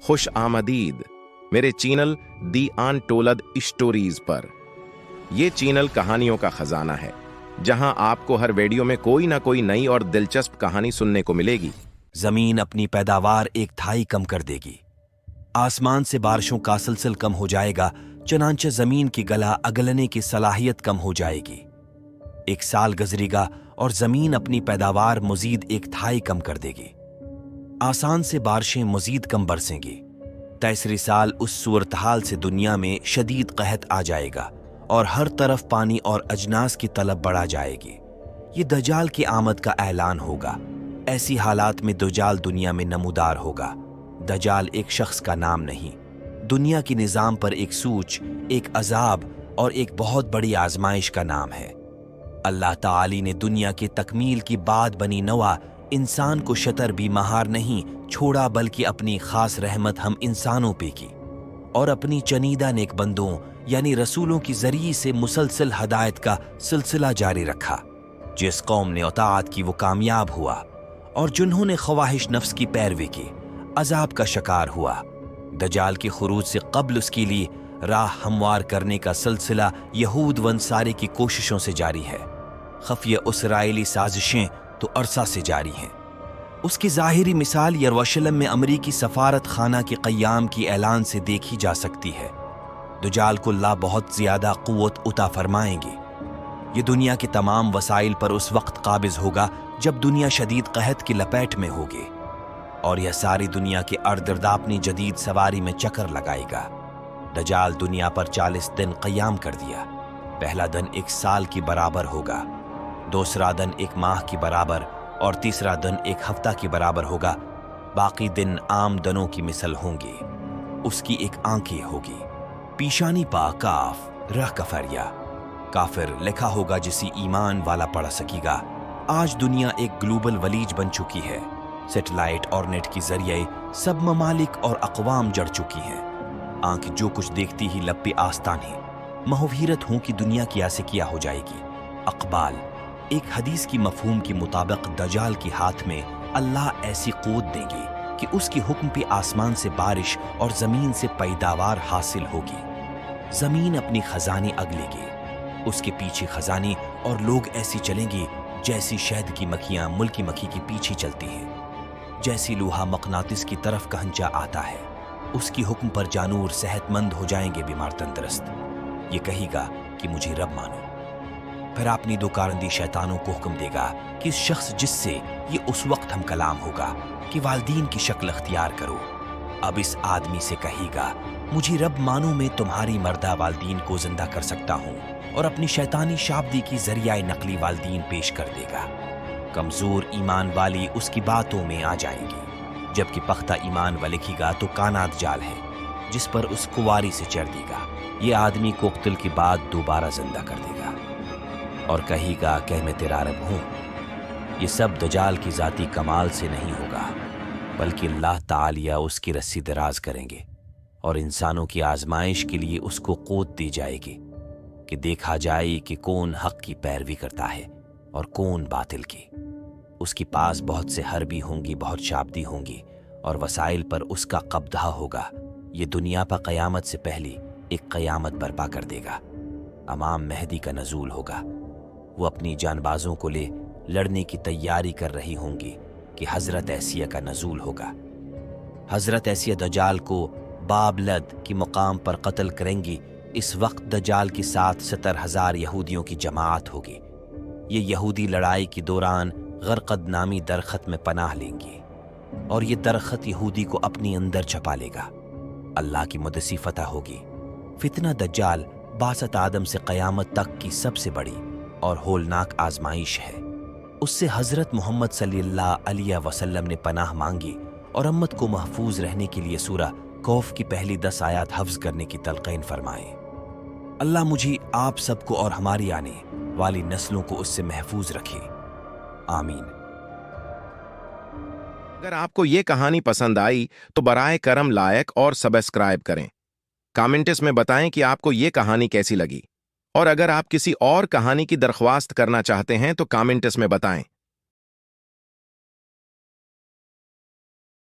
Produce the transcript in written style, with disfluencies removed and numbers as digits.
خوش آمدید میرے چینل دی انٹولڈ اسٹوریز پر۔ یہ چینل کہانیوں کا خزانہ ہے، جہاں آپ کو ہر ویڈیو میں کوئی نہ کوئی نئی اور دلچسپ کہانی سننے کو ملے گی۔ زمین اپنی پیداوار 1/3 کم کر دے گی، آسمان سے بارشوں کا سلسل کم ہو جائے گا، چنانچہ زمین کی گلا اگلنے کی صلاحیت کم ہو جائے گی۔ 1 سال گزرے گا اور زمین اپنی پیداوار مزید 1/3 کم کر دے گی، آسان سے بارشیں مزید کم برسیں گی۔ تیسرے سال اس صورتحال سے دنیا میں شدید قحط آ جائے گا اور ہر طرف پانی اور اجناس کی طلب بڑھا جائے گی۔ یہ دجال کی آمد کا اعلان ہوگا۔ ایسی حالات میں دجال دنیا میں نمودار ہوگا۔ دجال ایک شخص کا نام نہیں، دنیا کی نظام پر ایک سوچ، ایک عذاب اور ایک بہت بڑی آزمائش کا نام ہے۔ اللہ تعالی نے دنیا کی تکمیل کی بعد بنی نوع انسان کو شطر بھی مہار نہیں چھوڑا، بلکہ اپنی خاص رحمت ہم انسانوں پہ کی اور اپنی چنیدہ نیک بندوں یعنی رسولوں کی ذریعے سے مسلسل ہدایت کا سلسلہ جاری رکھا۔ جس قوم نے اطاعت کی وہ کامیاب ہوا، اور جنہوں نے خواہش نفس کی پیروی کی عذاب کا شکار ہوا۔ دجال کے خروج سے قبل اس کے لیے راہ ہموار کرنے کا سلسلہ یہود و انصارے کی کوششوں سے جاری ہے۔ خفیہ اسرائیلی سازشیں تو عرصہ سے جاری ہیں۔ اس کی ظاہری مثال یروشلم میں امریکی سفارت خانہ کے قیام کی اعلان سے دیکھی جا سکتی ہے۔ دجال کو اللہ بہت زیادہ قوت عطا فرمائیں گے۔ یہ دنیا کے تمام وسائل پر اس وقت قابض ہوگا جب دنیا شدید قحط کی لپیٹ میں ہوگی، اور یہ ساری دنیا کے ارد گرد اپنی جدید سواری میں چکر لگائے گا۔ دجال دنیا پر 40 دن قیام کر دیا۔ پہلا دن 1 سال کی برابر ہوگا، دوسرا دن 1 ماہ کی برابر، اور تیسرا دن 1 ہفتہ کی برابر ہوگا۔ باقی دن عام دنوں کی مثل ہوں گے۔ اس کی 1 آنکھیں ہوگی، پیشانی پا کاف رہ کفریا، کافر لکھا ہوگا جسے ایمان والا پڑھ سکے گا۔ آج دنیا ایک گلوبل ولیج بن چکی ہے۔ سیٹلائٹ اور نیٹ کے ذریعے سب ممالک اور اقوام جڑ چکی ہیں۔ آنکھ جو کچھ دیکھتی ہی لب پہ آستان ہے۔ مہویرت ہوں کہ دنیا کیا سے کیا ہو جائے گی۔ اقبال ایک حدیث کی مفہوم کے مطابق دجال کے ہاتھ میں اللہ ایسی قوت دیں گے کہ اس کے حکم پہ آسمان سے بارش اور زمین سے پیداوار حاصل ہوگی۔ زمین اپنی خزانے اگلے گی، اس کے پیچھے خزانے، اور لوگ ایسی چلیں گے جیسی شہد کی مکھیاں ملکی مکھی کے پیچھے چلتی ہیں۔ جیسی لوہا مقناطیس کی طرف کھنچا آتا ہے، اس کی حکم پر جانور صحت مند ہو جائیں گے، بیمار تندرست۔ یہ کہے گا کہ مجھے رب مانو، پھر اپنی 2 کارندی شیطانوں کو حکم دے گا کہ اس شخص جس سے یہ اس وقت ہم کلام ہوگا کہ والدین کی شکل اختیار کرو۔ اب اس آدمی سے کہے گا مجھے رب مانو، میں تمہاری مردہ والدین کو زندہ کر سکتا ہوں، اور اپنی شیطانی شابدی کی ذریعہ نقلی والدین پیش کر دے گا۔ کمزور ایمان والی اس کی باتوں میں آ جائیں گی، جبکہ پختہ ایمان والا لکھے گا تو کانات جال ہے جس پر اس کواری سے چڑھ دے گا۔ یہ آدمی کو قتل کے بعد دوبارہ زندہ کر دے گا اور کہے گا کہ میں تیرا رب ہوں۔ یہ سب دجال کی ذاتی کمال سے نہیں ہوگا، بلکہ اللہ تعالی اس کی رسی دراز کریں گے، اور انسانوں کی آزمائش کے لیے اس کو قوت دی جائے گی کہ دیکھا جائے کہ کون حق کی پیروی کرتا ہے اور کون باطل کی۔ اس کے پاس بہت سے حربی ہوں گی، بہت شابدی ہوں گی، اور وسائل پر اس کا قبضہ ہوگا۔ یہ دنیا پر قیامت سے پہلے ایک قیامت برپا کر دے گا۔ امام مہدی کا نزول ہوگا۔ وہ اپنی جان بازوں کو لے لڑنے کی تیاری کر رہی ہوں گی کہ حضرت عیسیٰ کا نزول ہوگا۔ حضرت عیسیٰ دجال کو باب لد کے مقام پر قتل کریں گی۔ اس وقت دجال کے ساتھ 70,000 یہودیوں کی جماعت ہوگی۔ یہ یہودی لڑائی کے دوران غرقد نامی درخت میں پناہ لیں گی، اور یہ درخت یہودی کو اپنی اندر چھپا لے گا۔ اللہ کی مدد سے فتح ہوگی۔ فتنہ دجال بعثت آدم سے قیامت تک کی سب سے بڑی اور ہولناک آزمائش ہے۔ اس سے حضرت محمد صلی اللہ علیہ وسلم نے پناہ مانگی، اور امت کو محفوظ رہنے کے لیے سورہ کہف کی پہلی 10 آیات حفظ کرنے کی تلقین فرمائے۔ اللہ مجھے، آپ سب کو اور ہماری آنے والی نسلوں کو اس سے محفوظ رکھے، آمین۔ اگر آپ کو یہ کہانی پسند آئی تو برائے کرم لائک اور سبسکرائب کریں۔ کامنٹس میں بتائیں کہ آپ کو یہ کہانی کیسی لگی، اور اگر آپ کسی اور کہانی کی درخواست کرنا چاہتے ہیں تو کامنٹس میں بتائیں۔